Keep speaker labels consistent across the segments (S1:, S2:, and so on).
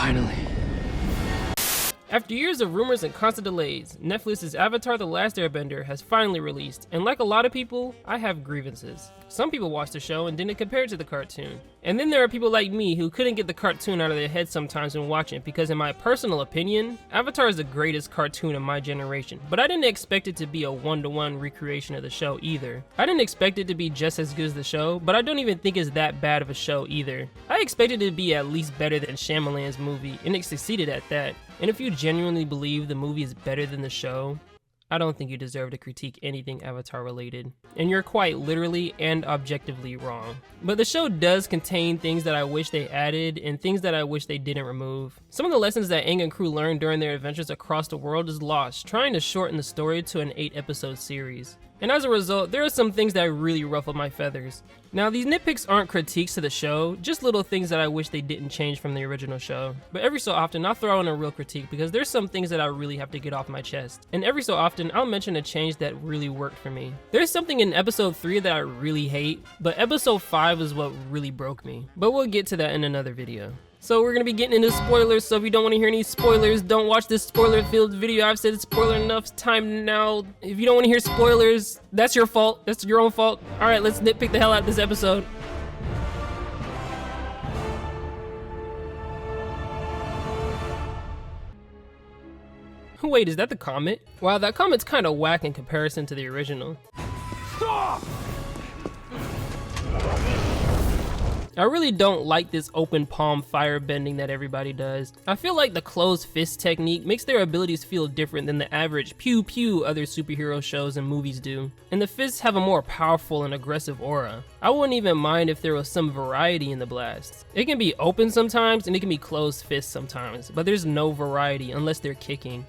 S1: Finally.
S2: After years of rumors and constant delays, Netflix's Avatar: The Last Airbender has finally released, and like a lot of people, I have grievances. Some people watched the show and didn't compare it to the cartoon. And then there are people like me who couldn't get the cartoon out of their head sometimes when watching it, because in my personal opinion, Avatar is the greatest cartoon of my generation. But I didn't expect it to be a one-to-one recreation of the show either. I didn't expect it to be just as good as the show, but I don't even think it's that bad of a show either. I expected it to be at least better than Shyamalan's movie, and it succeeded at that. And if you genuinely believe the movie is better than the show, I don't think you deserve to critique anything Avatar related. And you're quite literally and objectively wrong. But the show does contain things that I wish they added and things that I wish they didn't remove. Some of the lessons that Aang and crew learned during their adventures across the world is lost, trying to shorten the story to an 8-episode series. And as a result, there are some things that really ruffle my feathers. Now, these nitpicks aren't critiques to the show, just little things that I wish they didn't change from the original show. But every so often, I'll throw in a real critique because there's some things that I really have to get off my chest. And every so often, I'll mention a change that really worked for me. There's something in episode 3 that I really hate, but episode 5 is what really broke me. But we'll get to that in another video. So we're gonna be getting into spoilers, so if you don't want to hear any spoilers, don't watch this spoiler-filled video. I've said it's spoiler enough, it's time now. If you don't want to hear spoilers, that's your fault. That's your own fault. Alright, let's nitpick the hell out of this episode. Wait, is that the comet? Wow, that comet's kinda whack in comparison to the original. I really don't like this open palm fire bending that everybody does. I feel like the closed fist technique makes their abilities feel different than the average pew pew other superhero shows and movies do. And the fists have a more powerful and aggressive aura. I wouldn't even mind if there was some variety in the blasts. It can be open sometimes and it can be closed fists sometimes, but there's no variety unless they're kicking.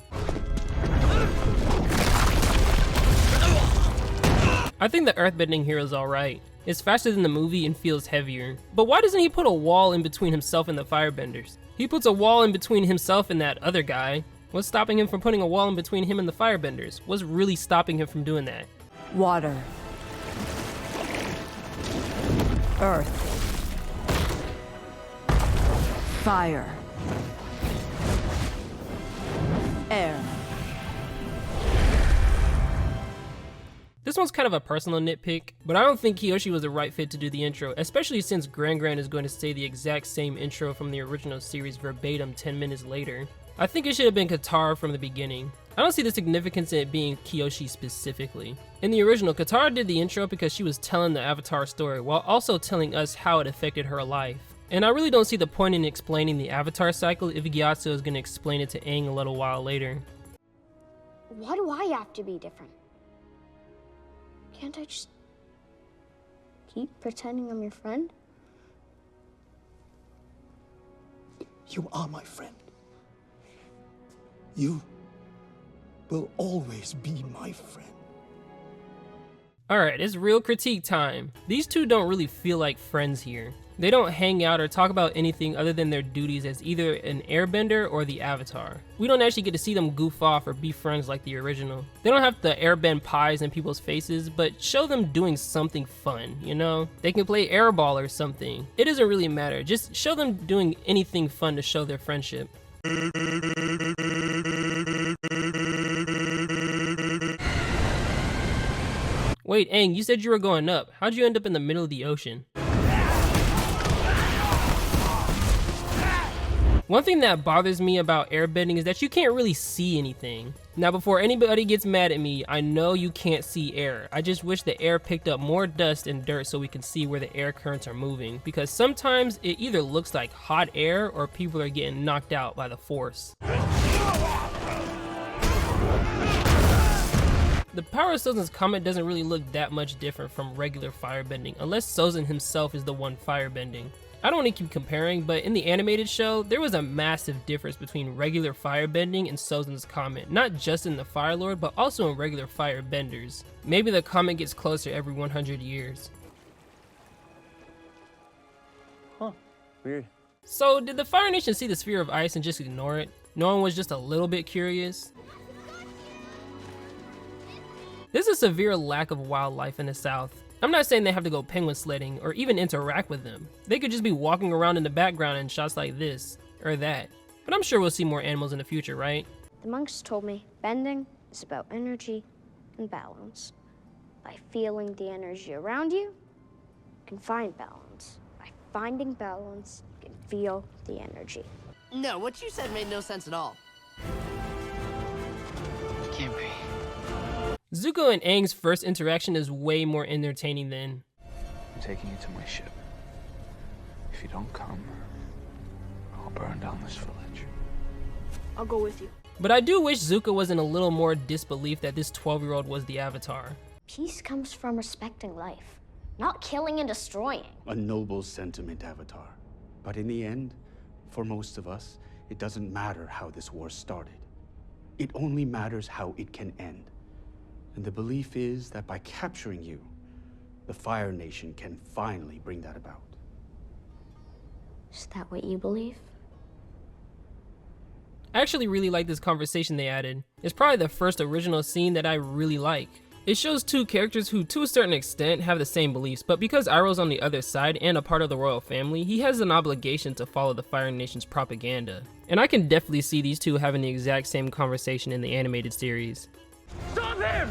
S2: I think the earthbending here is alright. It's faster than the movie and feels heavier. But why doesn't he put a wall in between himself and the firebenders? He puts a wall in between himself and that other guy. What's stopping him from putting a wall in between him and the firebenders? What's really stopping him from doing that?
S3: Water. Earth. Fire. Air.
S2: This one's kind of a personal nitpick, but I don't think Kiyoshi was the right fit to do the intro, especially since Gran is going to say the exact same intro from the original series verbatim 10 minutes later. I think it should have been Katara from the beginning. I don't see the significance in it being Kiyoshi specifically. In the original, Katara did the intro because she was telling the Avatar story while also telling us how it affected her life. And I really don't see the point in explaining the Avatar cycle if Gyatso is going to explain it to Aang a little while later.
S4: Why do I have to be different? Can't I just keep pretending I'm your friend?
S5: You are my friend. You will always be my friend.
S2: Alright, it's real critique time. These two don't really feel like friends here. They don't hang out or talk about anything other than their duties as either an airbender or the Avatar. We don't actually get to see them goof off or be friends like the original. They don't have to airbend pies in people's faces, but show them doing something fun, you know? They can play airball or something. It doesn't really matter, just show them doing anything fun to show their friendship. Wait, Aang, you said you were going up. How'd you end up in the middle of the ocean? One thing that bothers me about airbending is that you can't really see anything. Now, before anybody gets mad at me, I know you can't see air. I just wish the air picked up more dust and dirt so we can see where the air currents are moving, because sometimes it either looks like hot air or people are getting knocked out by the force. The power of Sozin's comet doesn't really look that much different from regular firebending, unless Sozin himself is the one firebending. I don't want to keep comparing, but in the animated show, there was a massive difference between regular firebending and Sozin's comet, not just in the Fire Lord, but also in regular firebenders. Maybe the comet gets closer every 100 years.
S1: Huh, weird.
S2: So did the Fire Nation see the sphere of ice and just ignore it? No one was just a little bit curious? There's a severe lack of wildlife in the South. I'm not saying they have to go penguin sledding or even interact with them. They could just be walking around in the background in shots like this or that. But I'm sure we'll see more animals in the future, right?
S4: The monks told me bending is about energy and balance. By feeling the energy around you, you can find balance. By finding balance, you can feel the energy.
S6: No, what you said made no sense at all.
S7: It can't be.
S2: Zuko and Aang's first interaction is way more entertaining than...
S7: I'm taking you to my ship. If you don't come, I'll burn down this village.
S4: I'll go with you.
S2: But I do wish Zuko was in a little more disbelief that this 12-year-old was the Avatar.
S4: Peace comes from respecting life, not killing and destroying.
S8: A noble sentiment, Avatar. But in the end, for most of us, it doesn't matter how this war started. It only matters how it can end. And the belief is that by capturing you, the Fire Nation can finally bring that about.
S4: Is that what you believe?
S2: I actually really like this conversation they added. It's probably the first original scene that I really like. It shows two characters who to a certain extent have the same beliefs, but because Iroh's on the other side and a part of the royal family, he has an obligation to follow the Fire Nation's propaganda. And I can definitely see these two having the exact same conversation in the animated series.
S1: Stop him!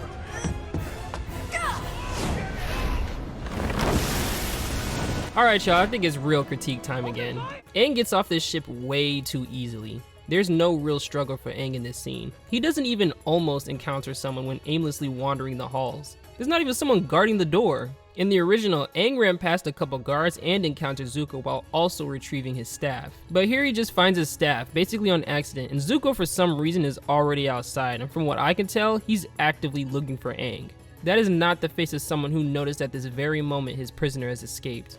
S2: Alright y'all, I think it's real critique time again. Aang gets off this ship way too easily. There's no real struggle for Aang in this scene. He doesn't even almost encounter someone when aimlessly wandering the halls. There's not even someone guarding the door. In the original, Aang ran past a couple guards and encountered Zuko while also retrieving his staff. But here he just finds his staff, basically on accident, and Zuko for some reason is already outside, and from what I can tell, he's actively looking for Aang. That is not the face of someone who noticed at this very moment his prisoner has escaped.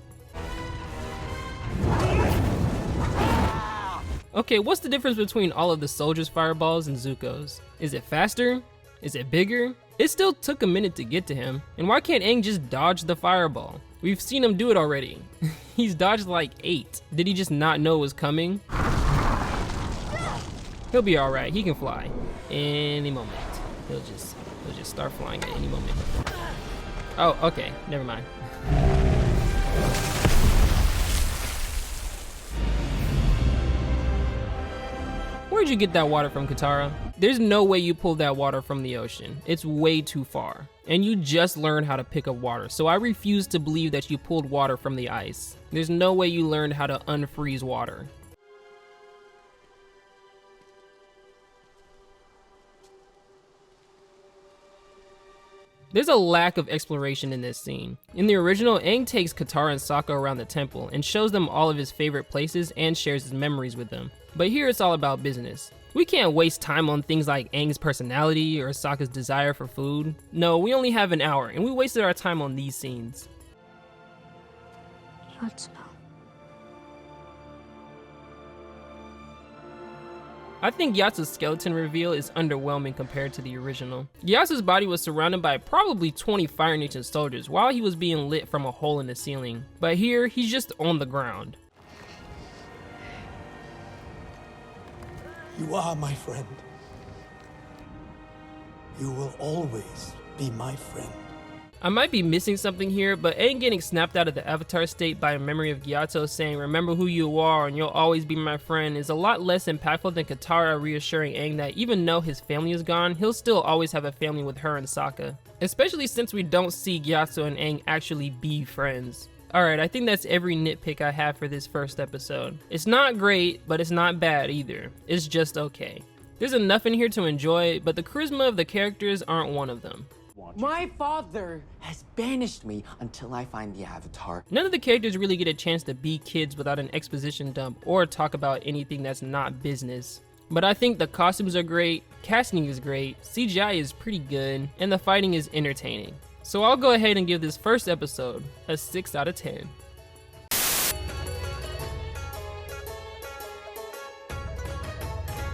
S2: Okay, what's the difference between all of the soldiers' fireballs and Zuko's? Is it faster? Is it bigger? It still took a minute to get to him. And why can't Aang just dodge the fireball? We've seen him do it already. He's dodged like 8. Did he just not know it was coming? He'll be alright, he can fly. Any moment. He'll just start flying at any moment. Oh, okay, never mind. Where'd you get that water from, Katara? There's no way you pulled that water from the ocean. It's way too far. And you just learned how to pick up water, so I refuse to believe that you pulled water from the ice. There's no way you learned how to unfreeze water. There's a lack of exploration in this scene. In the original, Aang takes Katara and Sokka around the temple and shows them all of his favorite places and shares his memories with them. But here it's all about business. We can't waste time on things like Aang's personality or Sokka's desire for food. No, we only have an hour and we wasted our time on these scenes.
S4: Let's know.
S2: I think Gyatso's skeleton reveal is underwhelming compared to the original. Gyatso's body was surrounded by probably 20 Fire Nation soldiers while he was being lit from a hole in the ceiling. But here, he's just on the ground.
S5: You are my friend. You will always be my friend.
S2: I might be missing something here, but Aang getting snapped out of the Avatar state by a memory of Gyatso saying, "Remember who you are and you'll always be my friend," is a lot less impactful than Katara reassuring Aang that even though his family is gone, he'll still always have a family with her and Sokka. Especially since we don't see Gyatso and Aang actually be friends. Alright, I think that's every nitpick I have for this first episode. It's not great, but it's not bad either. It's just okay. There's enough in here to enjoy, but the charisma of the characters aren't one of them.
S6: My father has banished me until I find the Avatar.
S2: None of the characters really get a chance to be kids without an exposition dump or talk about anything that's not business. But I think the costumes are great, casting is great, CGI is pretty good, and the fighting is entertaining. So I'll go ahead and give this first episode a 6 out of 10.